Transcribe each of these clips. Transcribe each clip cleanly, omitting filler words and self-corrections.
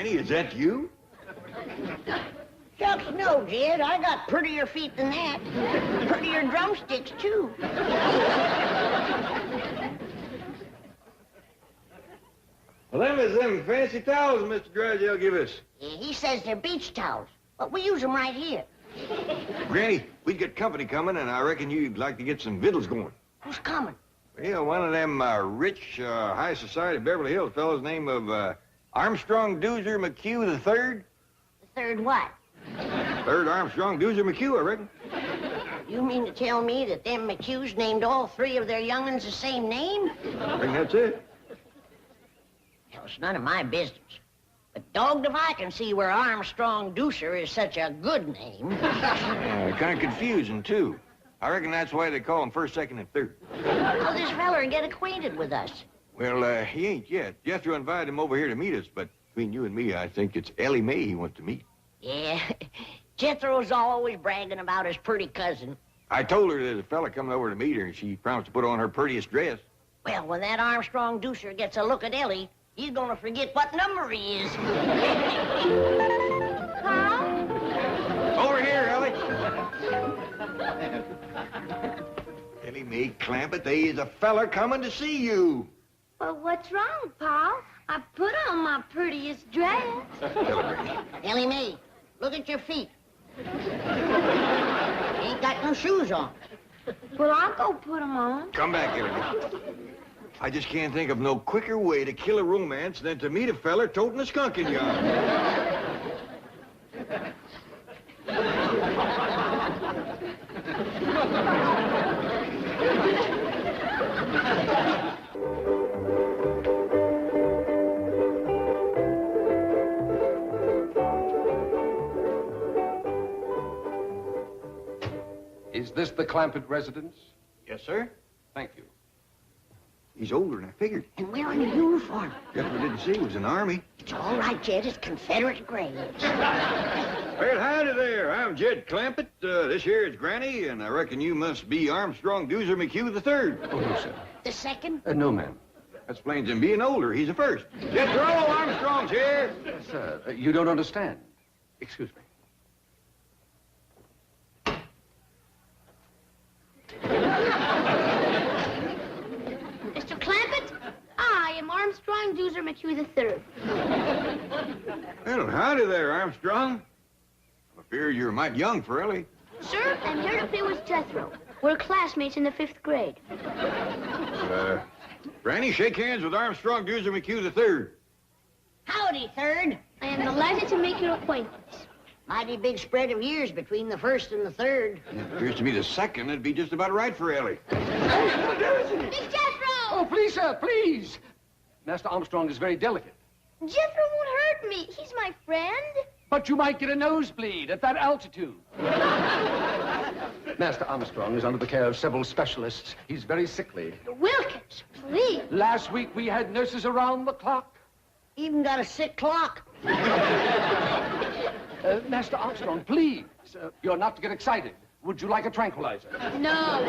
Granny, is that you? Shucks, no, Jed. I got prettier feet than that. Prettier drumsticks, too. Well, them is them fancy towels Mr. Drysdale give us. Yeah, he says they're beach towels, but we use them right here. Granny, we get company coming, and I reckon you'd like to get some victuals going. Who's coming? Well, one of them rich, high society Beverly Hills fellows named of Armstrong Doozer McHugh III. The third what? Third Armstrong Doozer McHugh, I reckon. You mean to tell me that them McHughes named all three of their young'uns the same name? I think that's it. Well, it's none of my business. But dogged if I can see where Armstrong Doozer is such a good name. Kind of confusing, too. I reckon that's why they call him first, second, and third. How'll this feller get acquainted with us? Well, he ain't yet. Jethro invited him over here to meet us, but between you and me, I think it's Ellie Mae he wants to meet. Yeah, Jethro's always bragging about his pretty cousin. I told her there's a fella coming over to meet her, and she promised to put on her prettiest dress. Well, when that Armstrong Doozer gets a look at Ellie, he's gonna forget what number he is. Carl? Over here, Ellie. Ellie Mae Clampett, there is a fella coming to see you. Well, what's wrong, Paul? I put on my prettiest dress. Ellie Mae, look at your feet. Ain't got no shoes on. Well, I'll go put them on. Come back, Ellie Mae. I just can't think of no quicker way to kill a romance than to meet a feller toting a skunking yard. Is this the Clampett residence? Yes, sir. Thank you. He's older than I figured. And wearing a uniform. Jethro didn't say he was in the Army. It's all right, Jed. It's Confederate grades. Well, howdy there. I'm Jed Clampett. This here is Granny, and I reckon you must be Armstrong Doozer McHugh III. Oh, no, sir. The second? No, ma'am. That explains him being older. He's the first. Jethro, Armstrong's here. Sir, you don't understand. Excuse me. Mr. Clampett, I am Armstrong Doozer McHugh III. Well, howdy there, Armstrong. I fear you're mighty young for Ellie. Sir, I'm here to play with Jethro. We're classmates in the 5th grade. Granny, shake hands with Armstrong Doozer McHugh III. Howdy, third. I am delighted to make your acquaintance. Mighty big spread of years between the first and the third. It appears to me the second would be just about right for Ellie. Miss Jethro! Oh, please, sir, please. Master Armstrong is very delicate. Jethro won't hurt me. He's my friend. But you might get a nosebleed at that altitude. Master Armstrong is under the care of several specialists. He's very sickly. Wilkins, please. Last week, we had nurses around the clock. Even got a sick clock. Master Armstrong, please. You're not to get excited. Would you like a tranquilizer? No.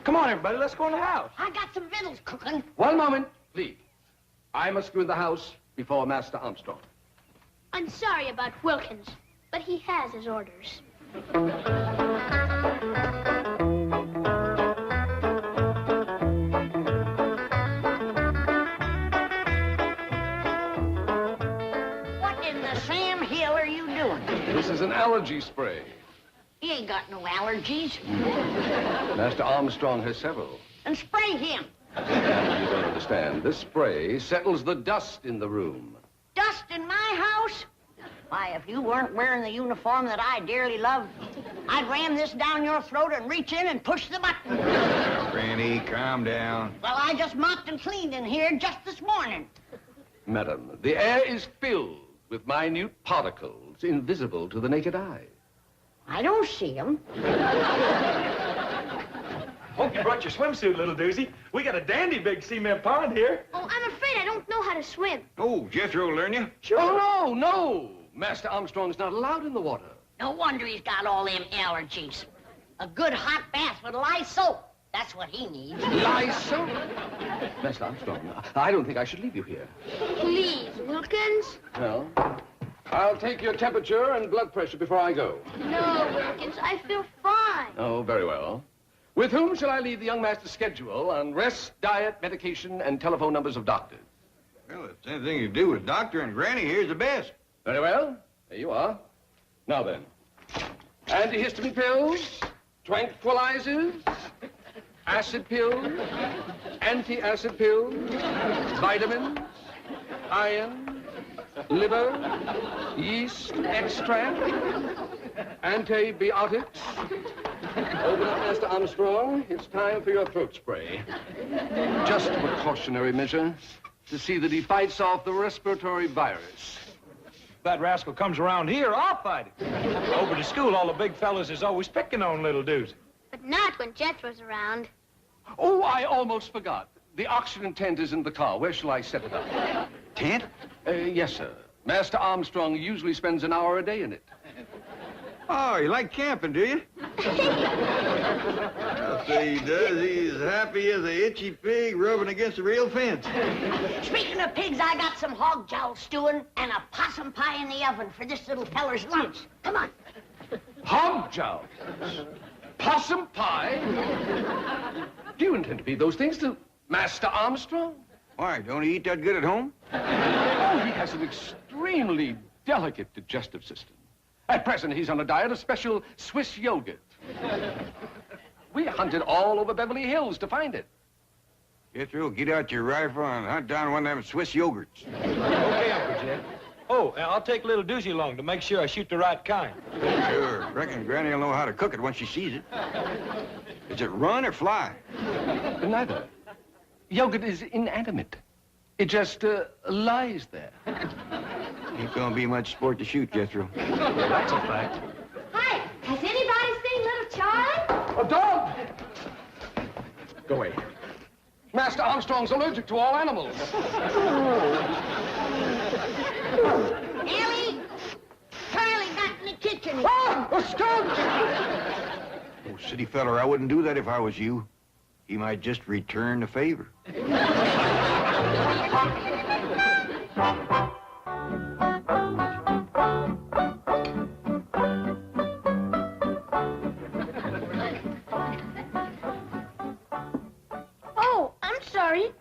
Come on, everybody. Let's go in the house. I got some victuals cooking. One moment, please. I must go in the house before Master Armstrong. I'm sorry about Wilkins, but he has his orders. What in the Sam Hill are you doing? This is an allergy spray. He ain't got no allergies. Master Armstrong has several. And spray him. You don't understand. This spray settles the dust in the room. Dust in my house? Why, if you weren't wearing the uniform that I dearly love, I'd ram this down your throat and reach in and push the button. Granny, calm down. Well, I just mopped and cleaned in here just this morning. Madam, the air is filled with minute particles invisible to the naked eye. I don't see them. Hope you brought your swimsuit, little doozy. We got a dandy big cement pond here. Oh, I'm afraid I don't know how to swim. Oh, Jethro will learn you. Oh, no. Master Armstrong's not allowed in the water. No wonder he's got all them allergies. A good hot bath with lye soap. That's what he needs. Lysol? Master Armstrong, I don't think I should leave you here. Please, Wilkins. Well, I'll take your temperature and blood pressure before I go. No, Wilkins, I feel fine. Oh, very well. With whom shall I leave the young master's schedule on rest, diet, medication, and telephone numbers of doctors? Well, if it's anything to do with Doctor and Granny, here's the best. Very well. There you are. Now then, antihistamine pills, tranquilizers, acid pills, anti-acid pills, vitamins, iron, liver, yeast extract, antibiotics. Open up, Master Armstrong. It's time for your throat spray. Just a precautionary measure to see that he fights off the respiratory virus. If that rascal comes around here, I'll fight him. Over to school, all the big fellas is always picking on little Doozy. But not when Jethro's around. Oh, I almost forgot. The oxygen tent is in the car. Where shall I set it up? Tent? Yes, sir. Master Armstrong usually spends an hour a day in it. Oh, you like camping, do you? I'll say he does. He's happy as a itchy pig rubbing against a real fence. Speaking of pigs, I got some hog jowl stewing and a possum pie in the oven for this little feller's lunch. Come on. Hog jowl. Possum pie. Do you intend to feed those things to Master Armstrong? Why, don't he eat that good at home? Oh, he has an extremely delicate digestive system. At present, he's on a diet of special Swiss yogurt. We hunted all over Beverly Hills to find it. Jethro, get out your rifle and hunt down one of them Swiss yogurts. Okay, Uncle Jed. Oh, and I'll take little Doozy along to make sure I shoot the right kind. Sure. Reckon Granny will know how to cook it once she sees it. Does it run or fly? Neither. Yogurt is inanimate. It just lies there. Ain't gonna be much sport to shoot, Jethro. That's a fact. Hi, has anybody seen little Charlie? A dog! Go away. Master Armstrong's allergic to all animals. Ellie! Charlie got in the kitchen. Ah! A skunk! Oh, city feller, I wouldn't do that if I was you. He might just return the favor. Oh, I'm sorry.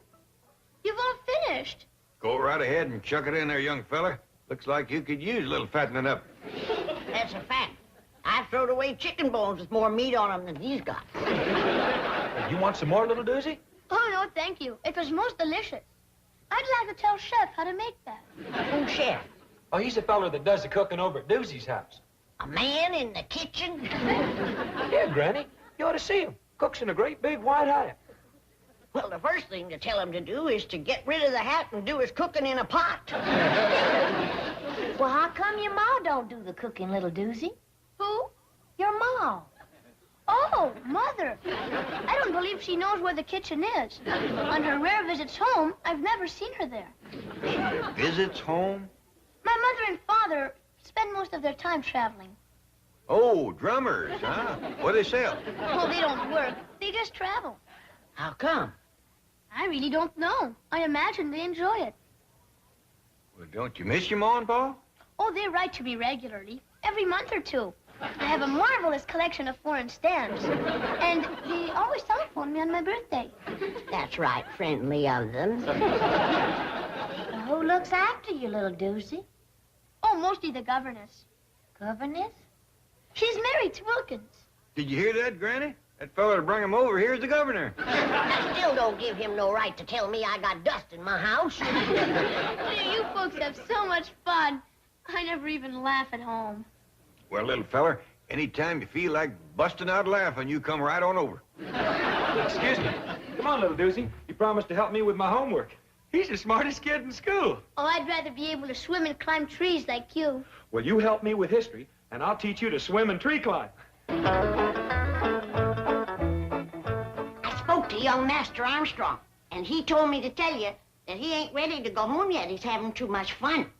You've all finished. Go right ahead and chuck it in there, young fella. Looks like you could use a little fattening up. That's a fact. I've thrown away chicken bones with more meat on them than he's got. You want some more, little Doozy? Oh, no, thank you. It was most delicious. I'd like to tell Chef how to make that. Who's chef? Oh, he's the fella that does the cooking over at Doozy's house. A man in the kitchen? Yeah, Granny. You ought to see him. Cooks in a great big white hat. Well, the first thing to tell him to do is to get rid of the hat and do his cooking in a pot. Well, how come your ma don't do the cooking, little Doozy? Who? Your ma. Oh, Mother. I don't believe she knows where the kitchen is. On her rare visits home, I've never seen her there. Visits home? My mother and father spend most of their time traveling. Oh, drummers, huh? What do they sell? Oh, they don't work. They just travel. How come? I really don't know. I imagine they enjoy it. Well, don't you miss your ma and pa? Oh, they write to me regularly, every month or two. I have a marvelous collection of foreign stamps. And they always telephone me on my birthday. That's right, friendly of them. Well, who looks after you, little Doozy? Oh, mostly the governess. Governess? She's married to Wilkins. Did you hear that, Granny? That fella that brought him over here is the governor. That still don't give him no right to tell me I got dust in my house. You folks have so much fun. I never even laugh at home. Well, little feller, anytime you feel like busting out laughing, you come right on over. Excuse me. Come on, little Doozy. You promised to help me with my homework. He's the smartest kid in school. Oh, I'd rather be able to swim and climb trees like you. Well, you help me with history, and I'll teach you to swim and tree climb. I spoke to young Master Armstrong, and he told me to tell you that he ain't ready to go home yet. He's having too much fun.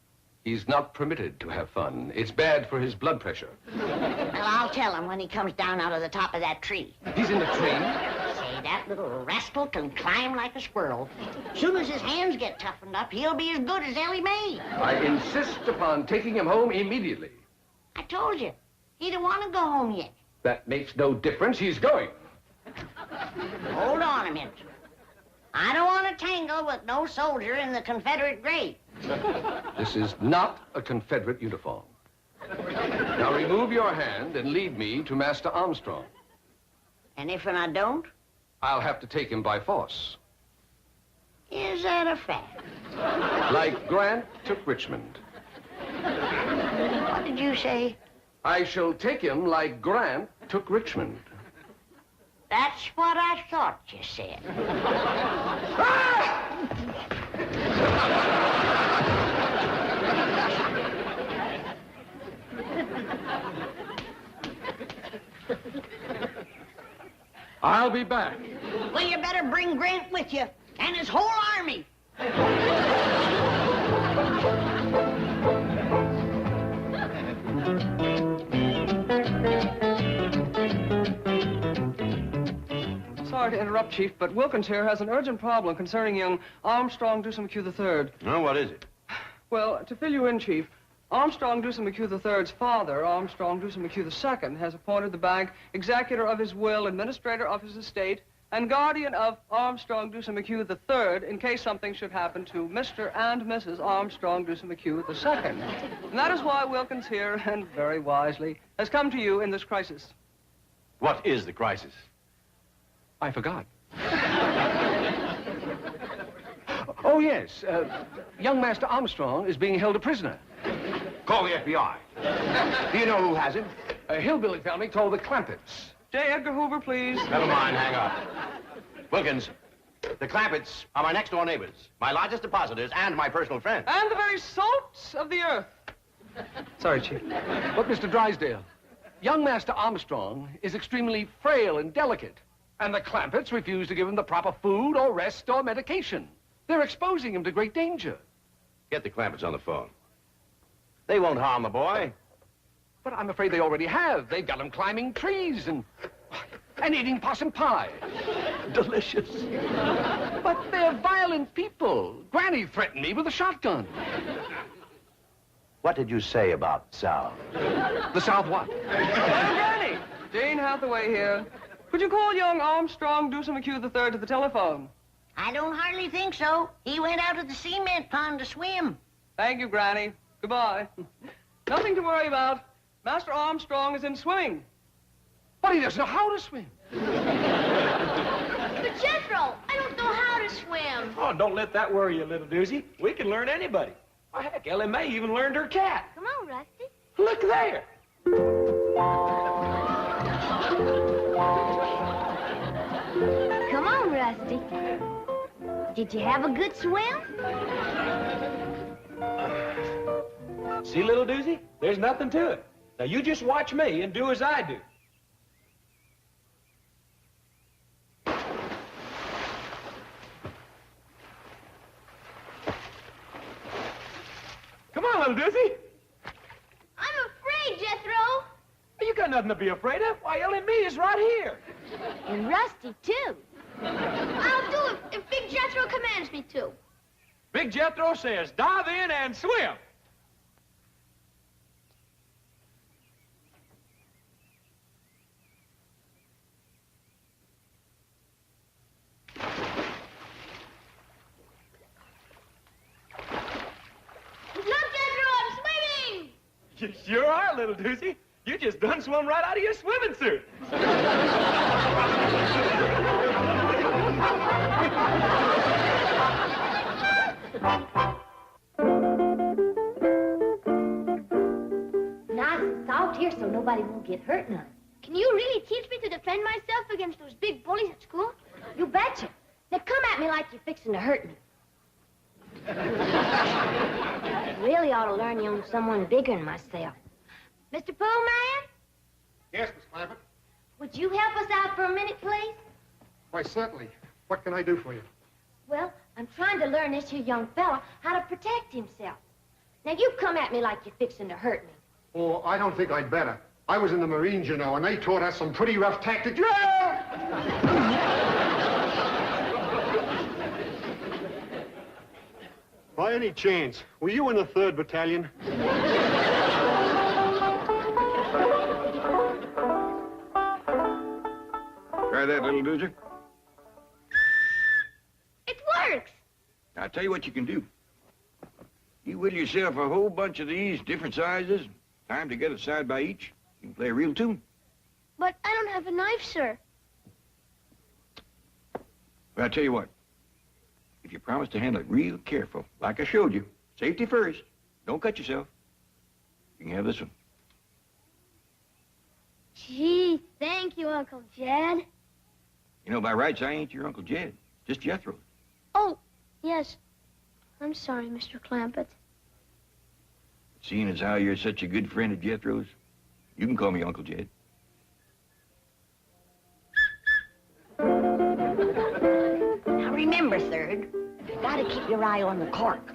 He's not permitted to have fun. It's bad for his blood pressure. Well, I'll tell him when he comes down out of the top of that tree. He's in the tree. Say Why, that little rascal can climb like a squirrel. Soon as his hands get toughened up, he'll be as good as Ellie Mae. I insist upon taking him home immediately. I told you, he don't want to go home yet. That makes no difference. He's going. Hold on a minute. I don't want to tangle with no soldier in the Confederate grave. This is not a Confederate uniform. Now remove your hand and lead me to Master Armstrong. And if I don't? I'll have to take him by force. Is that a fact? Like Grant took Richmond. What did you say? I shall take him like Grant took Richmond. That's what I thought you said. I'll be back. Well, you better bring Grant with you, and his whole army. Sorry to interrupt, Chief, but Wilkins here has an urgent problem concerning young Armstrong Dewsum McHugh III. No, what is it? Well, to fill you in, Chief, Armstrong Dewsum McHugh III's father, Armstrong Dewsum McHugh II, has appointed the bank executor of his will, administrator of his estate, and guardian of Armstrong Dewsum McHugh III in case something should happen to Mr. and Mrs. Armstrong Dewsum McHugh II. And that is why Wilkins here, and very wisely, has come to you in this crisis. What is the crisis? I forgot. Oh, yes. Young Master Armstrong is being held a prisoner. Call the FBI. Do you know who has him? A hillbilly family called the Clampetts. J. Edgar Hoover, please. Never mind, hang up. Wilkins, the Clampetts are my next-door neighbors, my largest depositors, and my personal friends. And the very salt of the earth. Sorry, Chief. But, Mr. Drysdale, young Master Armstrong is extremely frail and delicate, and the Clampetts refuse to give him the proper food or rest or medication. They're exposing him to great danger. Get the Clampetts on the phone. They won't harm the boy. But I'm afraid they already have. They've got him climbing trees and eating possum pie. Delicious. But they're violent people. Granny threatened me with a shotgun. What did you say about the South? The South what? Granny! Jane Hathaway here. Could you call young Armstrong Dewsum McHugh III to the telephone? I don't hardly think so. He went out to the cement pond to swim. Thank you, Granny. Goodbye. Nothing to worry about. Master Armstrong is in swimming. But he doesn't know how to swim. But Jethro, I don't know how to swim. Oh, don't let that worry you, little doozy. We can learn anybody. Why, heck, Ellie Mae even learned her cat. Come on, Rusty. Look there. Come on, Rusty. Did you have a good swim? See, little doozy? There's nothing to it. Now, you just watch me and do as I do. Come on, little doozy. I'm afraid, Jethro. You got nothing to be afraid of. Why, Ellie Mae is right here. And Rusty, too. I'll do it if Big Jethro commands me to. Big Jethro says, dive in and swim. You sure are, little doozy. You just done swum right out of your swimming suit. Nice and soft here so nobody won't get hurt none. Can you really teach me to defend myself against those big bullies at school? You betcha. Now come at me like you're fixing to hurt me. I really ought to learn you on someone bigger than myself. Mr. Poolman? Yes, Miss Clampett. Would you help us out for a minute, please? Why, certainly. What can I do for you? Well, I'm trying to learn this here young fella how to protect himself. Now, you come at me like you're fixing to hurt me. Oh, I don't think I'd better. I was in the Marines, you know, and they taught us some pretty rough tactics. Yeah! By any chance, were you in the 3rd Battalion? Try that, little doozer. It works. Now, I'll tell you what you can do. You whittle yourself a whole bunch of these, different sizes, tie them together side by each. You can play a real tune. But I don't have a knife, sir. Well, I'll tell you what. If you promise to handle it real careful, like I showed you, safety first, don't cut yourself, you can have this one. Gee, thank you, Uncle Jed. You know, by rights, I ain't your Uncle Jed, just Jethro. Oh, yes. I'm sorry, Mr. Clampett. Seeing as how you're such a good friend of Jethro's, you can call me Uncle Jed. Now remember, Third, you gotta keep your eye on the cork.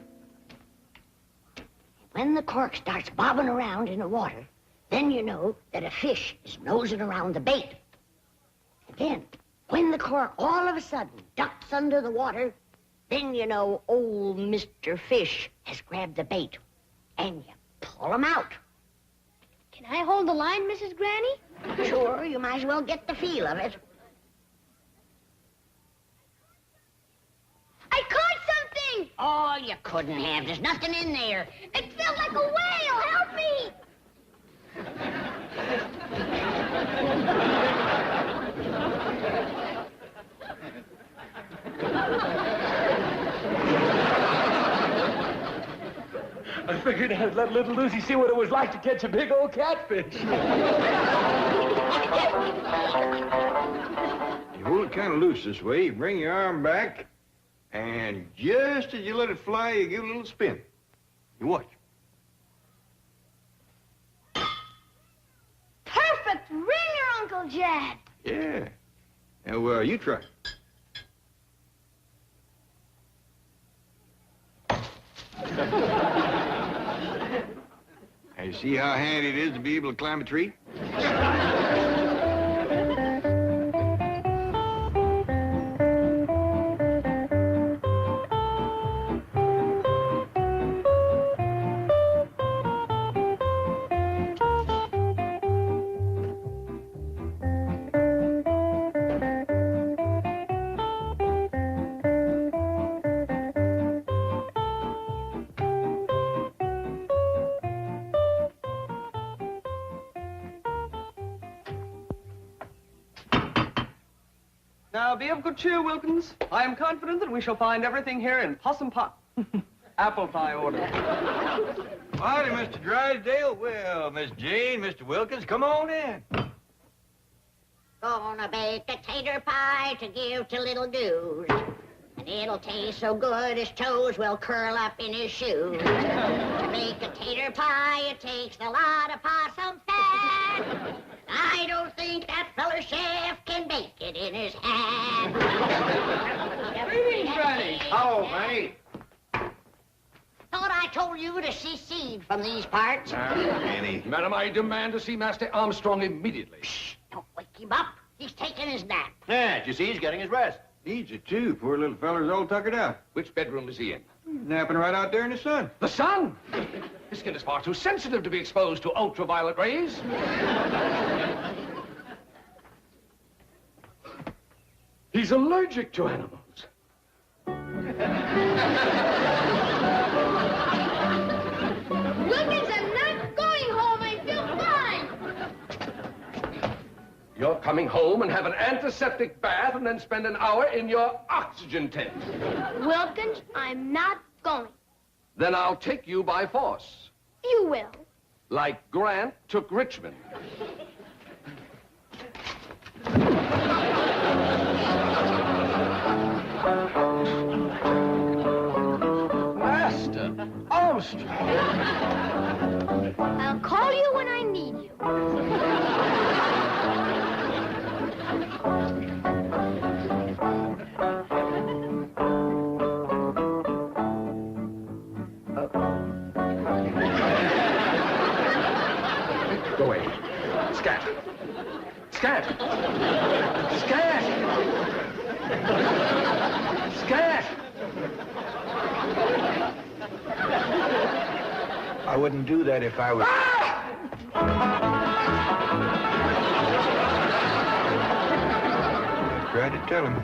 When the cork starts bobbing around in the water, then you know that a fish is nosing around the bait. Again, when the cork all of a sudden ducks under the water, then you know old Mr. Fish has grabbed the bait. And you pull him out. Can I hold the line, Mrs. Granny? Sure, you might as well get the feel of it. I caught something! Oh, you couldn't have. There's nothing in there. It felt like a whale! Help me! I figured I'd let little Lucy see what it was like to catch a big old catfish. You hold it kind of loose this way, you bring your arm back, and just as you let it fly, you give it a little spin. You watch. Perfect ringer, Uncle Jed. Yeah. Now, you try. Now, you see how handy it is to be able to climb a tree? Now, be of good cheer, Wilkins. I am confident that we shall find everything here in possum pot. Apple pie order. Howdy, Mr. Drysdale. Well, Miss Jane, Mr. Wilkins, come on in. Gonna bake a tater pie to give to little Goose. And it'll taste so good his toes will curl up in his shoes. To make a tater pie, it takes a lot of possum fat. I don't think that feller chef can bake it in his hat. Greetings, Granny. Hello, Granny. Thought I told you to secede from these parts. Granny. Madam, I demand to see Master Armstrong immediately. Shh, don't wake him up. He's taking his nap. Yeah, you see, he's getting his rest. Needs it, too. Poor little feller's all tuckered out. Which bedroom is he in? He's napping right out there in the sun. The sun? His skin is far too sensitive to be exposed to ultraviolet rays. He's allergic to animals. Wilkins, I'm not going home. I feel fine. You're coming home and have an antiseptic bath and then spend an hour in your oxygen tent. Wilkins, I'm not going. Then I'll take you by force. You will. Like Grant took Richmond. Master Armstrong. I'll call you when I need you. Go away. Scat. Scat. Scat. Scat. I wouldn't do that if I was... I tried to tell him.